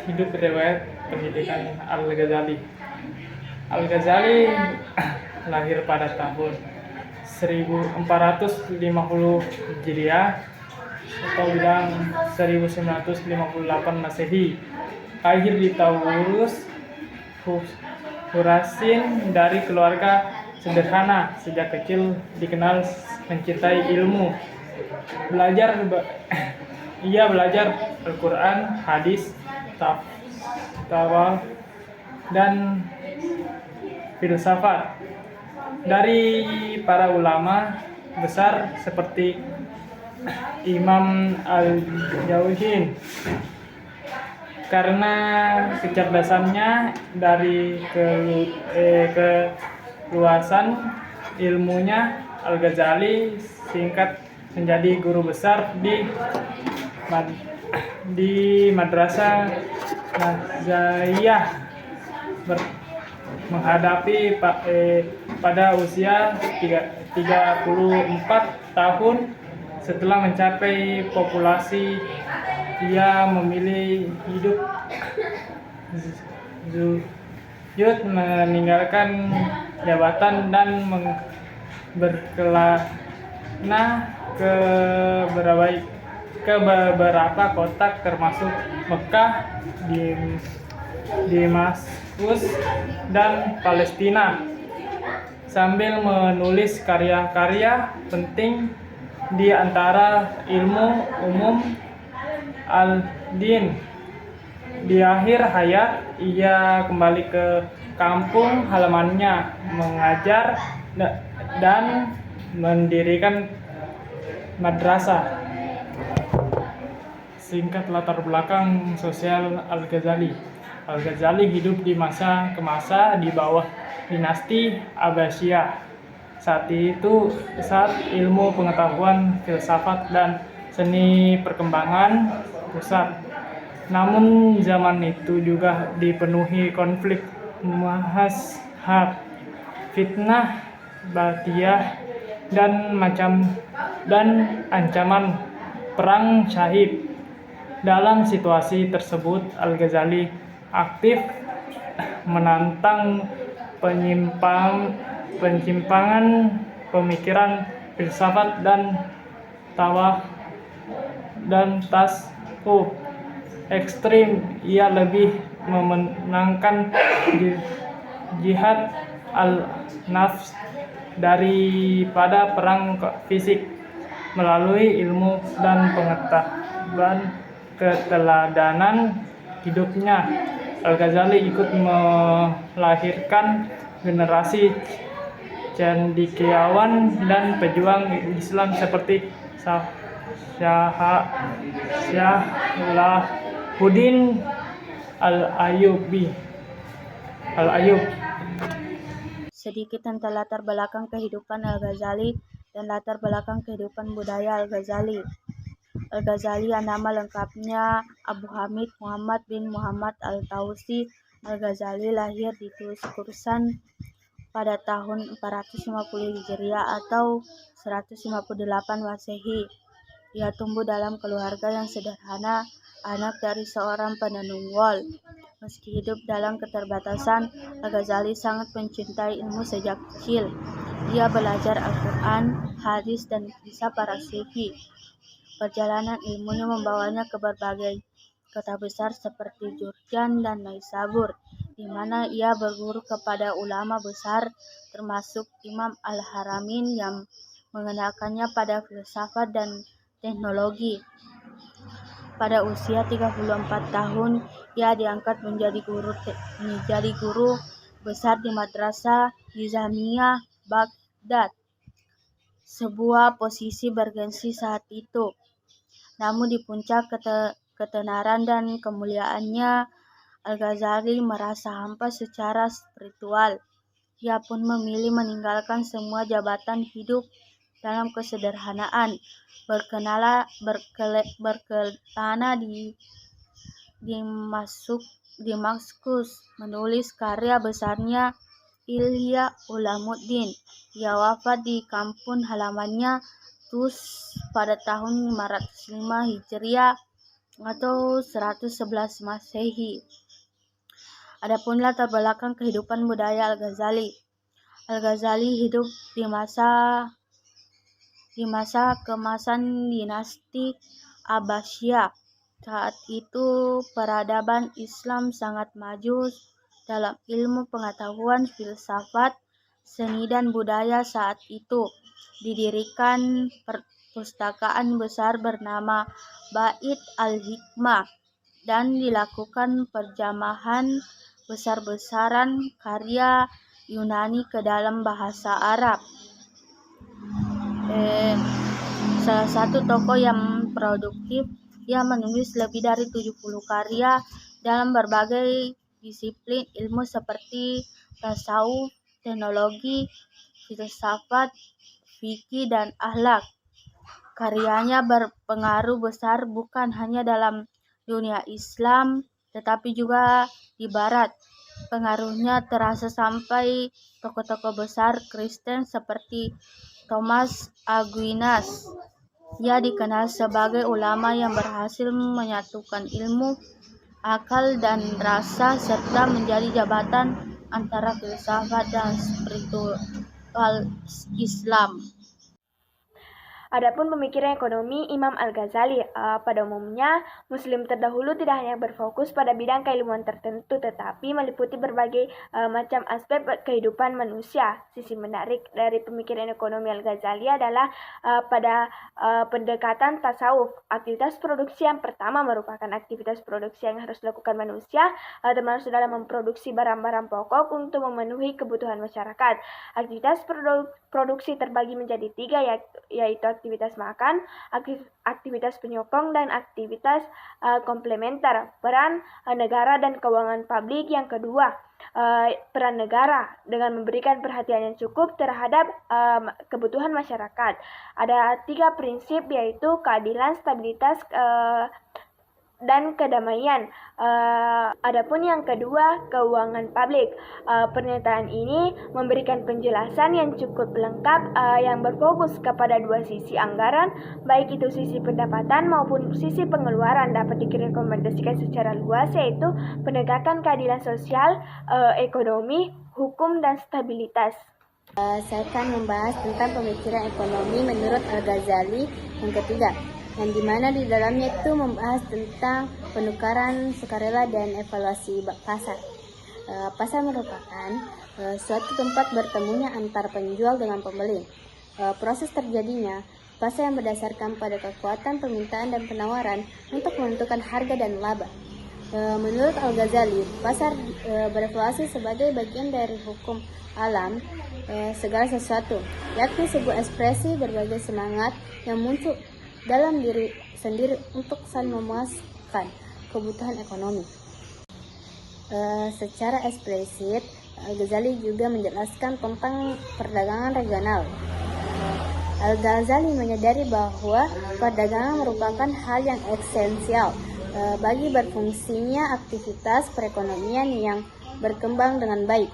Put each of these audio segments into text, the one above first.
Hidup riwayat pendidikan Al-Ghazali. Al-Ghazali lahir pada tahun 1450 Hijriah atau bilang 1958 Masehi. Lahir di Taurus, Khurasan dari keluarga sederhana. Sejak kecil dikenal mencintai ilmu. Ia belajar Al-Quran, hadis, tafsir, dan filsafat dari para ulama besar seperti Imam Al-Jauhini. Karena kecerdasannya dari keluasan ilmunya, Al-Ghazali singkat menjadi guru besar di Madrasah Nazariyah. Menghadapi pada usia 34 tahun setelah mencapai populasi, ia memilih hidup zuhud, meninggalkan jabatan dan berkelana ke beberapa kota termasuk Mekah, Damaskus, dan Palestina, sambil menulis karya-karya penting di antara ilmu umum al-din. Di akhir hayat, ia kembali ke kampung halamannya, mengajar dan mendirikan madrasah. Singkat latar belakang sosial Al-Ghazali. Al-Ghazali hidup di masa ke masa di bawah dinasti Abbasiyah. Saat ilmu pengetahuan, filsafat, dan seni perkembangan pusat. Namun zaman itu juga dipenuhi konflik mazhab, fitnah batiyah, dan ancaman perang syahid. Dalam situasi tersebut, Al-Ghazali aktif menantang penyimpangan pemikiran filsafat dan tasawuf ekstrim. Ia lebih memenangkan jihad al-nafs daripada perang fisik. Melalui ilmu dan pengetahuan keteladanan hidupnya, Al-Ghazali ikut melahirkan generasi cendekiawan dan pejuang Islam seperti Salahuddin Al-Ayyub. Sedikit tentang latar belakang kehidupan Al-Ghazali dan latar belakang kehidupan budaya Al-Ghazali. Al-Ghazali, nama lengkapnya Abu Hamid Muhammad bin Muhammad Al-Tausi Al-Ghazali, lahir di Khurasan pada tahun 450 Hijriah atau 158 Masehi. Ia tumbuh dalam keluarga yang sederhana, anak dari seorang penenun wol. Meski hidup dalam keterbatasan, Al-Ghazali sangat mencintai ilmu sejak kecil. Ia belajar Al-Quran, hadis, dan kisah para sufi. Perjalanan ilmunya membawanya ke berbagai kota besar seperti Jurjan dan Naisabur, di mana ia berguru kepada ulama besar termasuk Imam Al-Haramain yang mengenalkannya pada filsafat dan teknologi. Pada usia 34 tahun, ia diangkat menjadi guru besar di Madrasah Nizamiyah Baghdad, sebuah posisi bergengsi saat itu. Namun di puncak ketenaran dan kemuliaannya, Al-Ghazali merasa hampa secara spiritual. Ia pun memilih meninggalkan semua jabatan hidup dalam kesederhanaan, berkelana di Damaskus, menulis karya besarnya Ihya Ulumuddin. Ia wafat di kampung halamannya Tus pada tahun 505 Hijriah atau 111 Masehi. Adapun latar belakang kehidupan budaya Al-Ghazali. Al-Ghazali hidup di masa keemasan dinasti Abbasiyah. Saat itu peradaban Islam sangat maju dalam ilmu pengetahuan, filsafat, seni dan budaya. Saat itu didirikan perpustakaan besar bernama Bait al-Hikmah dan dilakukan terjemahan besar-besaran karya Yunani ke dalam bahasa Arab. Salah satu tokoh yang produktif, ia menulis lebih dari 70 karya dalam berbagai disiplin ilmu seperti tasawuf, teknologi, filsafat, fikih, dan akhlak. Karyanya berpengaruh besar bukan hanya dalam dunia Islam, tetapi juga di Barat. Pengaruhnya terasa sampai tokoh-tokoh besar Kristen seperti Thomas Aquinas. Ia dikenal sebagai ulama yang berhasil menyatukan ilmu, akal, dan rasa serta menjadi jabatan antara filsafat dan spiritual Islam. Adapun pemikiran ekonomi Imam Al-Ghazali, pada umumnya Muslim terdahulu tidak hanya berfokus pada bidang keilmuan tertentu, tetapi meliputi berbagai macam aspek kehidupan manusia. Sisi menarik dari pemikiran ekonomi Al-Ghazali adalah pada pendekatan tasawuf. Aktivitas produksi yang pertama merupakan aktivitas produksi yang harus dilakukan manusia, termasuk dalam memproduksi barang-barang pokok untuk memenuhi kebutuhan masyarakat. Aktivitas produksi terbagi menjadi tiga, yaitu aktivitas makan, aktivitas penyokong, dan aktivitas komplementer. Peran negara dan keuangan publik. Yang kedua, peran negara dengan memberikan perhatian yang cukup terhadap kebutuhan masyarakat. Ada 3 prinsip, yaitu keadilan, stabilitas, dan kedamaian. Adapun yang kedua, keuangan publik. Pernyataan ini memberikan penjelasan yang cukup lengkap yang berfokus kepada 2 sisi anggaran, baik itu sisi pendapatan maupun sisi pengeluaran, dapat direkomendasikan secara luas, yaitu penegakan keadilan sosial, ekonomi, hukum, dan stabilitas. Saya akan membahas tentang pemikiran ekonomi menurut Al-Ghazali yang ketiga, yang dimana di dalamnya itu membahas tentang penukaran sukarela dan evaluasi pasar. Pasar merupakan suatu tempat bertemunya antar penjual dengan pembeli. Proses terjadinya pasar yang berdasarkan pada kekuatan permintaan dan penawaran untuk menentukan harga dan laba. Menurut Al-Ghazali, pasar berevaluasi sebagai bagian dari hukum alam segala sesuatu, yakni sebuah ekspresi berbagai semangat yang muncul dalam diri sendiri untuk saling memuaskan kebutuhan ekonomi. Secara eksplisit, Al-Ghazali juga menjelaskan tentang perdagangan regional. Al-Ghazali menyadari bahwa perdagangan merupakan hal yang esensial bagi berfungsinya aktivitas perekonomian yang berkembang dengan baik.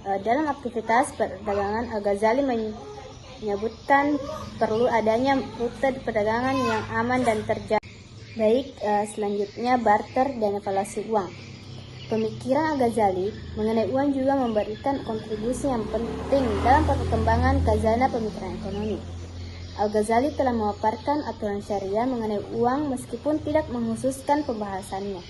Dalam aktivitas perdagangan, Al-Ghazali menyebutkan perlu adanya rute perdagangan yang aman dan terjaga. Baik, selanjutnya barter dan evaluasi uang. Pemikiran Al-Ghazali mengenai uang juga memberikan kontribusi yang penting dalam perkembangan khazanah pemikiran ekonomi. Al-Ghazali telah memaparkan aturan syariah mengenai uang meskipun tidak menghususkan pembahasannya.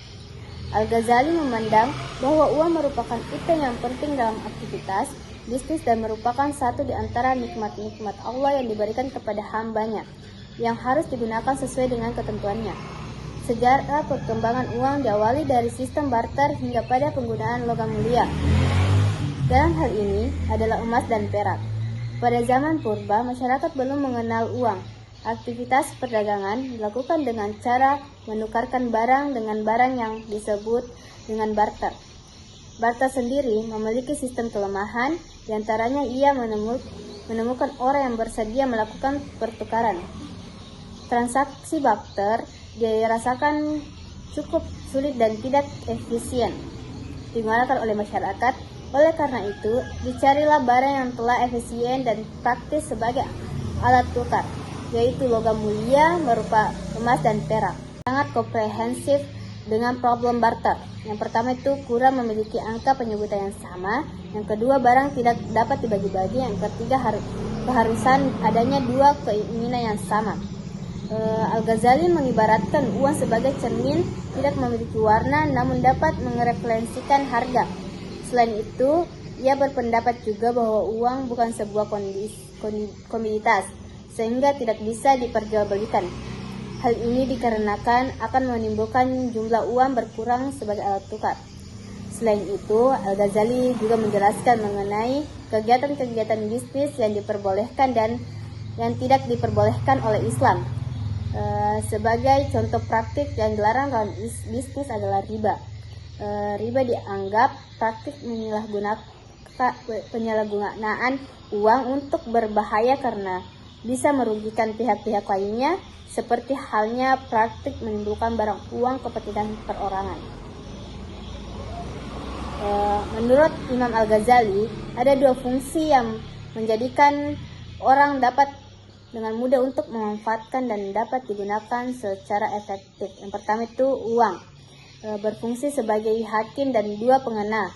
Al-Ghazali memandang bahwa uang merupakan item yang penting dalam aktivitas bisnis dan merupakan satu di antara nikmat-nikmat Allah yang diberikan kepada hambanya, yang harus digunakan sesuai dengan ketentuannya. Sejarah perkembangan uang diawali dari sistem barter hingga pada penggunaan logam mulia. Dalam hal ini adalah emas dan perak. Pada zaman purba, masyarakat belum mengenal uang. Aktivitas perdagangan dilakukan dengan cara menukarkan barang dengan barang yang disebut dengan barter. Barter sendiri memiliki sistem kelemahan, diantaranya ia menemukan orang yang bersedia melakukan pertukaran. Transaksi barter dirasakan cukup sulit dan tidak efisien digunakan oleh masyarakat. Oleh karena itu, dicarilah barang yang telah efisien dan praktis sebagai alat tukar, yaitu logam mulia berupa emas dan perak. sangat komprehensif dengan problem barter. Yang pertama itu kurang memiliki angka penyebutan yang sama. Yang kedua, barang tidak dapat dibagi-bagi. Yang ketiga, keharusan adanya dua keinginan yang sama. Al-Ghazali mengibaratkan uang sebagai cermin, tidak memiliki warna namun dapat merefleksikan harga. Selain itu, ia berpendapat juga bahwa uang bukan sebuah komoditas, sehingga tidak bisa diperjualbelikan. Hal ini dikarenakan akan menimbulkan jumlah uang berkurang sebagai alat tukar. Selain itu, Al-Ghazali juga menjelaskan mengenai kegiatan-kegiatan bisnis yang diperbolehkan dan yang tidak diperbolehkan oleh Islam. Sebagai contoh praktik yang dilarang dalam bisnis adalah riba. Riba dianggap praktik penyalahgunaan uang untuk berbahaya karena bisa merugikan pihak-pihak lainnya, seperti halnya praktik menimbulkan barang uang kepentingan perorangan. Menurut Imam Al-Ghazali, ada dua fungsi yang menjadikan orang dapat dengan mudah untuk memanfaatkan dan dapat digunakan secara efektif. Yang pertama itu uang, berfungsi sebagai hakim dan dua pengena.